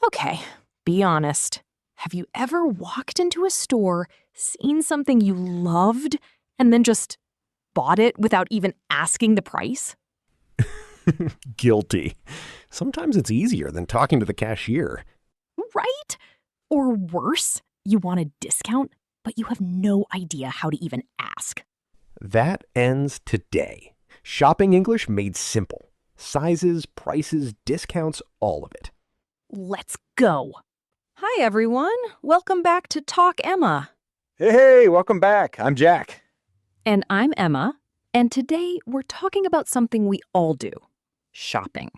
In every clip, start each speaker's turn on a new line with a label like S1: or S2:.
S1: Okay, be honest. Have you ever walked into a store, seen something you loved, and then just bought it without even asking the price?
S2: Guilty. Sometimes it's easier than talking to the cashier.
S1: Right? Or worse, you want a discount, but you have no idea how to even ask.
S2: That ends today. Shopping English made simple. Sizes, prices, discounts, all of it.
S1: Let's go. Hi, everyone. Welcome back to Talk Emma.
S3: Hey, welcome back. I'm Jack.
S1: And I'm Emma. And today we're talking about something we all do shopping.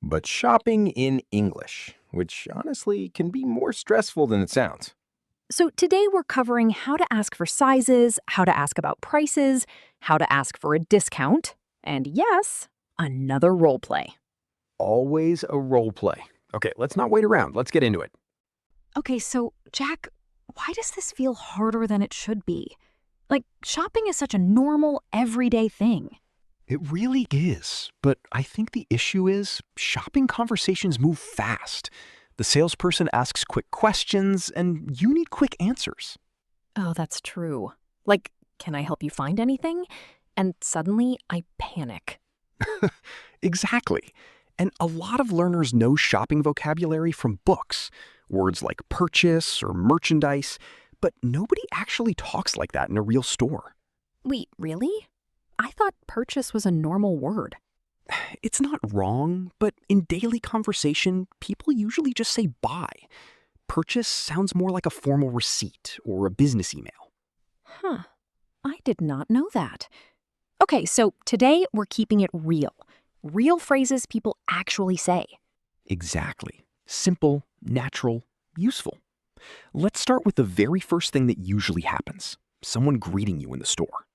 S3: But shopping in English, which honestly can be more stressful than it sounds.
S1: So today we're covering how to ask for sizes, how to ask about prices, how to ask for a discount, and yes, another role play.
S3: Always a role play. Okay, let's not wait around. Let's get into it.
S1: Okay, so Jack, why does this feel harder than it should be? Like, shopping is such a normal, everyday thing.
S4: It really is, but I think the issue is shopping conversations move fast. The salesperson asks quick questions, and you need quick answers.
S1: Oh, that's true. Like, can I help you find anything? And suddenly I panic.
S4: Exactly. And a lot of learners know shopping vocabulary from books, words like purchase or merchandise, but nobody actually talks like that in a real store.
S1: Wait, really? I thought purchase was a normal word.
S4: It's not wrong, but in daily conversation, people usually just say buy. Purchase sounds more like a formal receipt or a business email.
S1: Huh. I did not know that. Okay, so today we're keeping it real. Real phrases people actually say.
S4: Exactly. Simple, natural, useful. Let's start with the very first thing that usually happens. Someone greeting you in the store.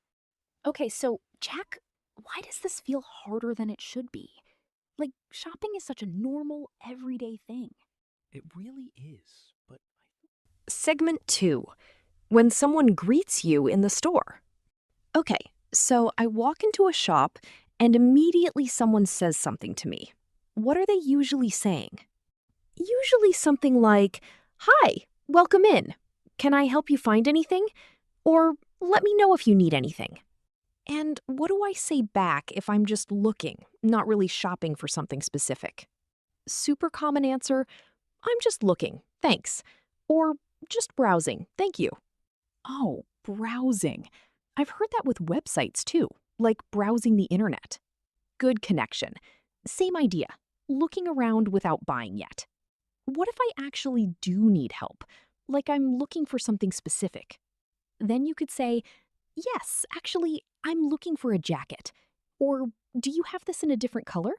S1: Okay, so Jack, why does this feel harder than it should be? Like, shopping is such a normal, everyday thing.
S4: It really is, but
S1: Segment 2. When someone greets you in the store. Okay, so I walk into a shop and immediately someone says something to me. What are they usually saying? Usually something like, "Hi, welcome in. Can I help you find anything?" Or, "Let me know if you need anything." And what do I say back if I'm just looking, not really shopping for something specific? Super common answer, "I'm just looking, thanks." Or, "Just browsing, thank you." Oh, browsing. I've heard that with websites too, like browsing the internet. Good connection. Same idea, looking around without buying yet. What if I actually do need help, like I'm looking for something specific? Then you could say, "Yes, actually, I'm looking for a jacket." Or, "Do you have this in a different color?"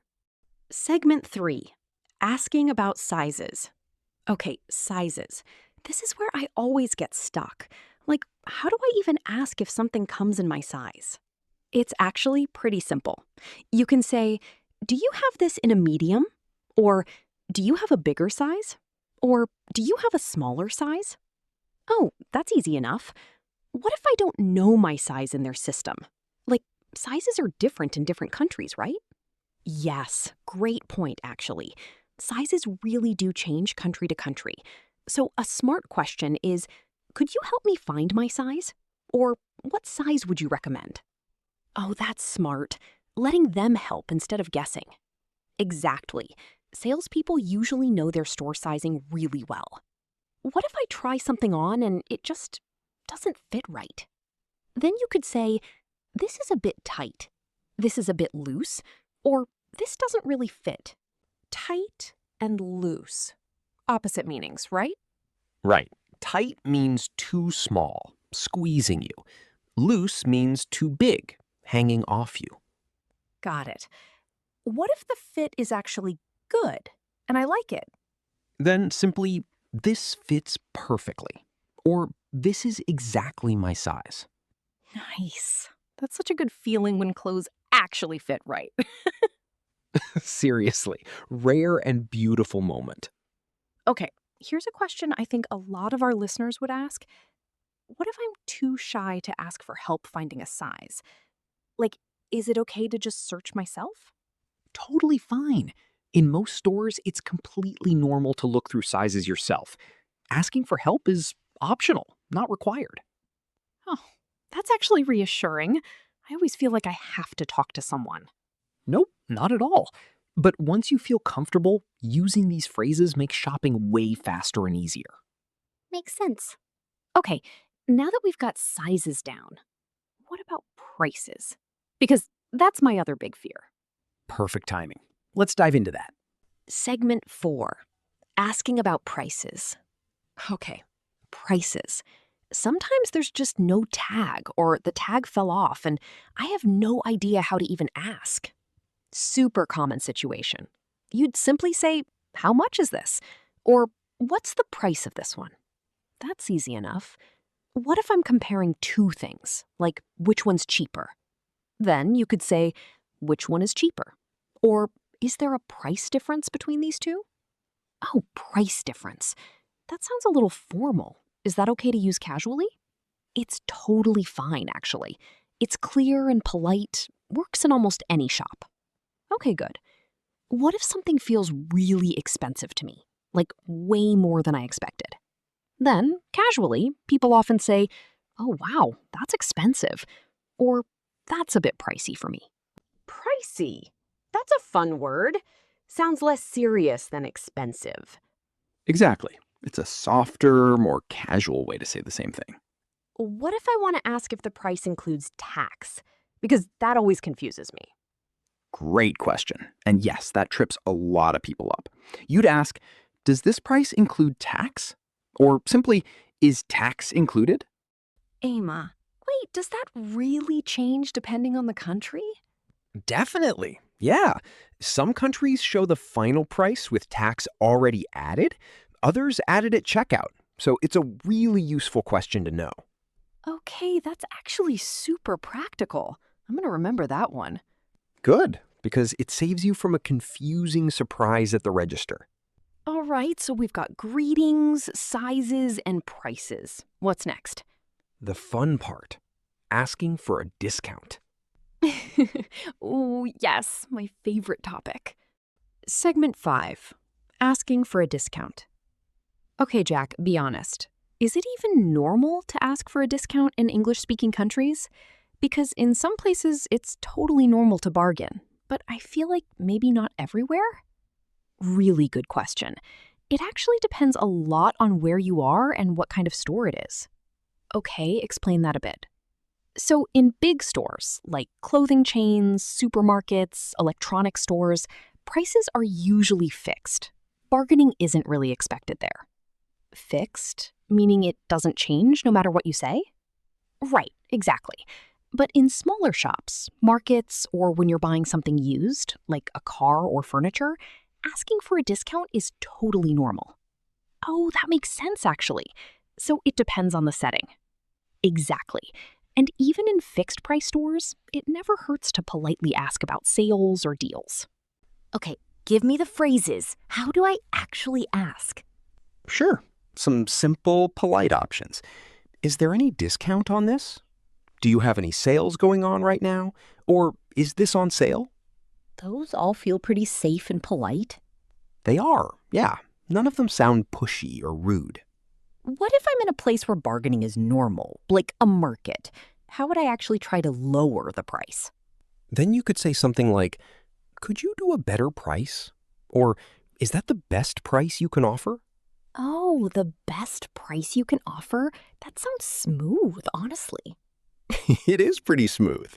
S1: Segment 3. Asking about sizes. Okay, sizes. This is where I always get stuck. Like, how do I even ask if something comes in my size? It's actually pretty simple. You can say, "Do you have this in a medium?" Or, "Do you have a bigger size?" Or, "Do you have a smaller size?" Oh, that's easy enough. What if I don't know my size in their system? Like, sizes are different in different countries, right? Yes, great point, actually. Sizes really do change country to country. So a smart question is, could you help me find my size? Or what size would you recommend? Oh, that's smart. Letting them help instead of guessing. Exactly. Salespeople usually know their store sizing really well. What if I try something on and it just doesn't fit right? Then you could say, "This is a bit tight. This is a bit loose." Or, "This doesn't really fit." Tight and loose. Opposite meanings, right?
S2: Right. Tight means too small, squeezing you. Loose means too big, hanging off you.
S1: Got it. What if the fit is actually good and I like it?
S2: Then simply, this fits perfectly. Or, this is exactly my size.
S1: Nice. That's such a good feeling when clothes actually fit right.
S2: Seriously, rare and beautiful moment.
S1: Okay, here's a question I think a lot of our listeners would ask. What if I'm too shy to ask for help finding a size? Like, is it okay to just search myself?
S4: Totally fine.
S2: In most stores, it's completely normal to look through sizes yourself. Asking for help is optional, not required.
S1: Oh, that's actually reassuring. I always feel like I have to talk to someone.
S2: Nope, not at all. But once you feel comfortable, using these phrases makes shopping way faster and easier.
S1: Makes sense. Okay, now that we've got sizes down, what about prices? Because that's my other big fear.
S2: Perfect timing. Let's dive into that.
S1: Segment 4, asking about prices. Okay, prices. Sometimes there's just no tag, or the tag fell off, and I have no idea how to even ask. Super common situation. You'd simply say, "How much is this?" Or, "What's the price of this one?" That's easy enough. What if I'm comparing two things, like which one's cheaper? Then you could say, "Which one is cheaper?" Or, "Is there a price difference between these two?" Oh, price difference. That sounds a little formal. Is that okay to use casually? It's totally fine, actually. It's clear and polite, works in almost any shop. Okay, good. What if something feels really expensive to me? Like way more than I expected? Then, casually, people often say, "Oh, wow, that's expensive." Or, "That's a bit pricey for me."
S5: Pricey. That's a fun word. Sounds less serious than expensive.
S4: Exactly. It's a softer, more casual way to say the same thing.
S5: What if I want to ask if the price includes tax? Because that always confuses me.
S4: Great question. And yes, that trips a lot of people up. You'd ask, does this price include tax? Or simply, is tax included?
S1: Emma, wait, does that really change depending on the country?
S2: Definitely. Yeah. Some countries show the final price with tax already added, others add it at checkout. So it's a really useful question to know.
S1: Okay, that's actually super practical. I'm going to remember that one.
S2: Good, because it saves you from a confusing surprise at the register.
S1: All right, so we've got greetings, sizes, and prices. What's next?
S2: The fun part, asking for a discount.
S1: Oh, yes, my favorite topic. Segment 5, asking for a discount. Okay, Jack, be honest. Is it even normal to ask for a discount in English-speaking countries? Because in some places, it's totally normal to bargain, but I feel like maybe not everywhere? Really good question. It actually depends a lot on where you are and what kind of store it is. Okay, explain that a bit. So in big stores, like clothing chains, supermarkets, electronic stores, prices are usually fixed. Bargaining isn't really expected there. Fixed, meaning it doesn't change no matter what you say? Right, exactly. But in smaller shops, markets, or when you're buying something used, like a car or furniture, asking for a discount is totally normal. Oh, that makes sense, actually. So it depends on the setting. Exactly. And even in fixed price stores, it never hurts to politely ask about sales or deals.
S5: Okay, give me the phrases. How do I actually ask?
S4: Sure. Some simple, polite options. Is there any discount on this? Do you have any sales going on right now? Or is this on sale?
S5: Those all feel pretty safe and polite.
S4: They are, yeah. None of them sound pushy or rude.
S5: What if I'm in a place where bargaining is normal, like a market? How would I actually try to lower the price?
S2: Then you could say something like, "Could you do a better price?" Or, "Is that the best price you can offer?"
S5: Oh, the best price you can offer? That sounds smooth, honestly.
S2: It is pretty smooth.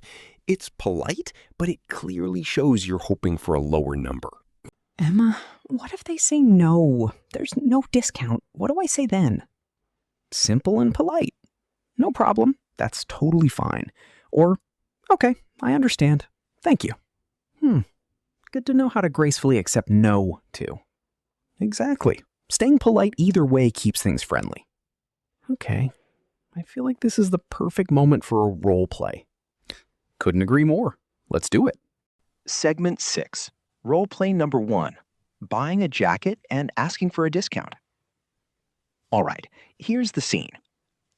S2: It's polite, but it clearly shows you're hoping for a lower number.
S3: Emma, what if they say no? There's no discount. What do I say then? Simple and polite. No problem. That's totally fine. Or, okay, I understand. Thank you. Good to know how to gracefully accept no, too. Exactly. Staying polite either way keeps things friendly. Okay, I feel like this is the perfect moment for a role play.
S4: Couldn't agree more. Let's do it.
S6: Segment 6, Roleplay number 1, buying a jacket and asking for a discount. All right, here's the scene.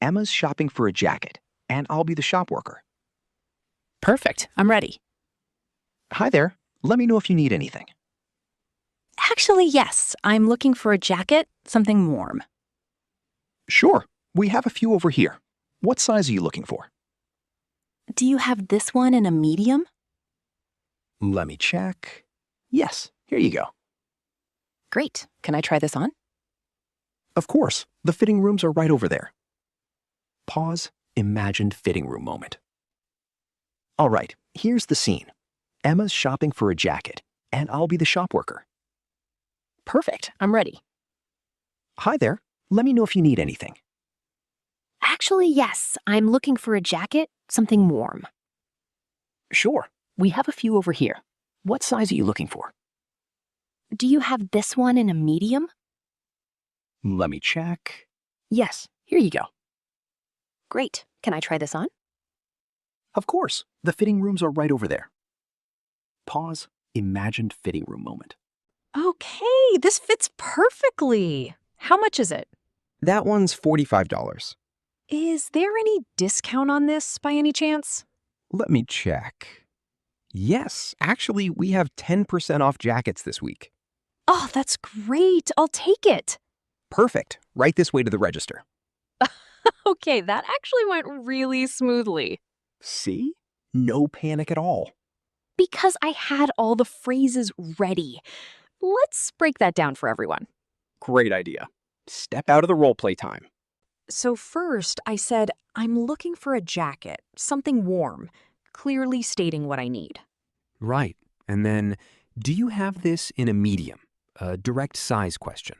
S6: Emma's shopping for a jacket, and I'll be the shop worker.
S7: Perfect. I'm ready.
S6: Hi there, let me know if you need anything.
S5: Actually, yes. I'm looking for a jacket, something warm.
S6: Sure, we have a few over here. What size are you looking for?
S5: Do you have this one in a medium?
S6: Let me check. Yes, here you go.
S5: Great. Can I try this on?
S6: Of course, the fitting rooms are right over there. Pause, imagined fitting room moment. All right, here's the scene. Emma's shopping for a jacket, and I'll be the shop worker.
S5: Perfect. I'm ready.
S6: Hi there. Let me know if you need anything.
S5: Actually, yes. I'm looking for a jacket, something warm.
S6: Sure, we have a few over here. What size are you looking for?
S5: Do you have this one in a medium?
S6: Let me check. Yes, here you go.
S5: Great. Can I try this on?
S6: Of course, the fitting rooms are right over there. Pause, imagined fitting room moment.
S1: Okay, this fits perfectly. How much is it?
S2: That one's $45.
S1: Is there any discount on this by any chance?
S2: Let me check. Yes, actually, we have 10% off jackets this week.
S1: Oh, that's great. I'll take it.
S2: Perfect. Right this way to the register.
S1: Okay, that actually went really smoothly.
S2: See? No panic at all.
S1: Because I had all the phrases ready. Let's break that down for everyone.
S2: Great idea. Step out of the roleplay time.
S1: So first, I said, I'm looking for a jacket, something warm, clearly stating what I need.
S2: Right. And then, do you have this in a medium? A direct size question.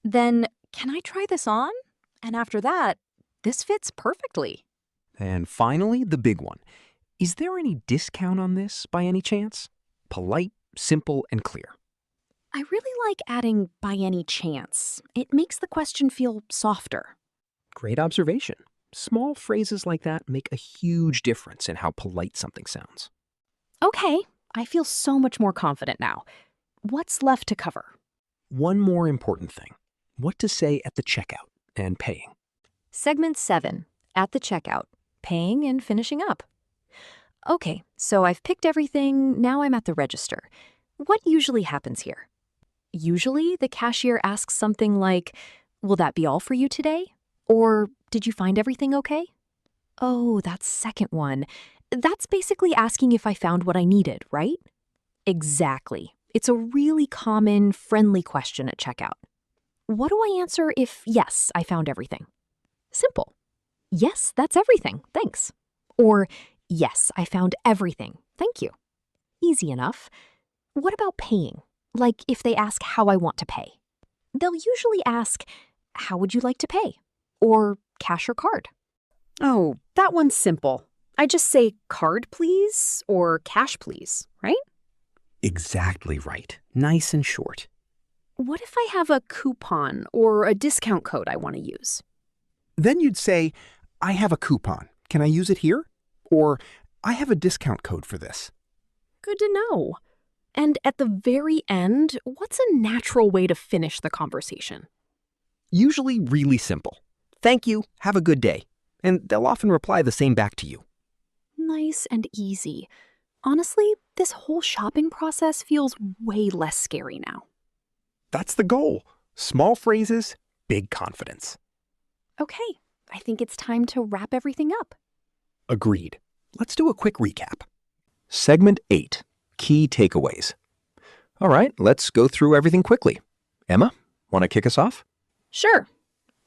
S1: Then, can I try this on? And after that, this fits perfectly.
S2: And finally, the big one. Is there any discount on this by any chance? Polite, simple, and clear.
S1: I really like adding by any chance. It makes the question feel softer.
S2: Great observation. Small phrases like that make a huge difference in how polite something sounds.
S1: Okay, I feel so much more confident now. What's left to cover?
S2: One more important thing. What to say at the checkout and paying.
S1: Segment 7, at the checkout, paying and finishing up. Okay, so I've picked everything, now I'm at the register. What usually happens here? Usually, the cashier asks something like, will that be all for you today? Or, did you find everything okay? Oh, that second one. That's basically asking if I found what I needed, right? Exactly. It's a really common, friendly question at checkout. What do I answer if, yes, I found everything? Simple. Yes, that's everything, thanks. Or, yes, I found everything, thank you. Easy enough. What about paying? Like if they ask how I want to pay. They'll usually ask, how would you like to pay? Or cash or card. Oh, that one's simple. I just say card please or cash please, right?
S2: Exactly right. Nice and short.
S1: What if I have a coupon or a discount code I want to use?
S4: Then you'd say, I have a coupon. Can I use it here? Or, I have a discount code for this.
S1: Good to know. And at the very end, what's a natural way to finish the conversation?
S2: Usually really simple. Thank you, have a good day. And they'll often reply the same back to you.
S1: Nice and easy. Honestly, this whole shopping process feels way less scary now.
S4: That's the goal. Small phrases, big confidence.
S1: Okay, I think it's time to wrap everything up.
S6: Agreed. Let's do a quick recap. Segment 8, Key Takeaways. All right, let's go through everything quickly. Emma, want to kick us off?
S1: Sure.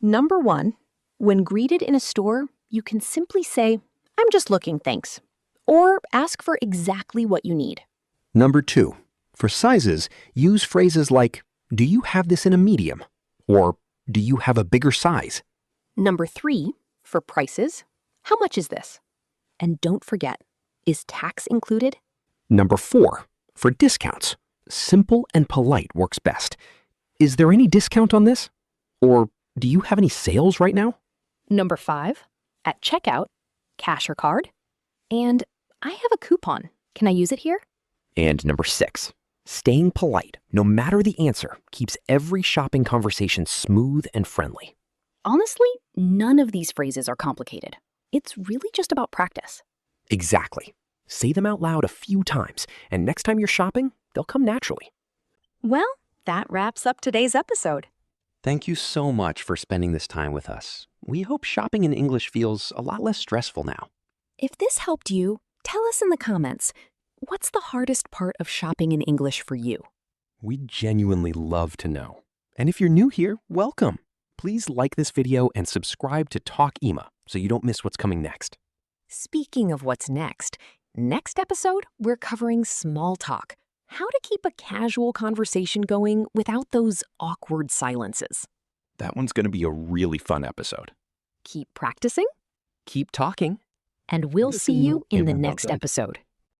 S1: Number 1, when greeted in a store, you can simply say, I'm just looking, thanks. Or ask for exactly what you need.
S6: Number 2, for sizes, use phrases like, do you have this in a medium? Or, do you have a bigger size?
S1: Number 3, for prices, how much is this? And don't forget, is tax included?
S6: Number 4, for discounts, simple and polite works best. Is there any discount on this? Or, do you have any sales right now?
S1: Number 5, at checkout, cash or card? And I have a coupon. Can I use it here?
S2: And number 6, staying polite, no matter the answer, keeps every shopping conversation smooth and friendly.
S1: Honestly, none of these phrases are complicated. It's really just about practice.
S2: Exactly. Say them out loud a few times, and next time you're shopping, they'll come naturally.
S1: Well, That wraps up today's episode.
S7: Thank you so much for spending this time with us. We hope shopping in English feels a lot less stressful now.
S1: If this helped you, tell us in the comments, what's the hardest part of shopping in English for you?
S2: We'd genuinely love to know. And if you're new here, welcome. Please like this video and subscribe to Talk Ima so you don't miss what's coming next.
S1: Speaking of what's next episode, we're covering small talk. How to keep a casual conversation going without those awkward silences.
S4: That one's going to be a really fun episode.
S1: Keep practicing,
S2: Keep talking.
S1: and we'll see you in the next episode.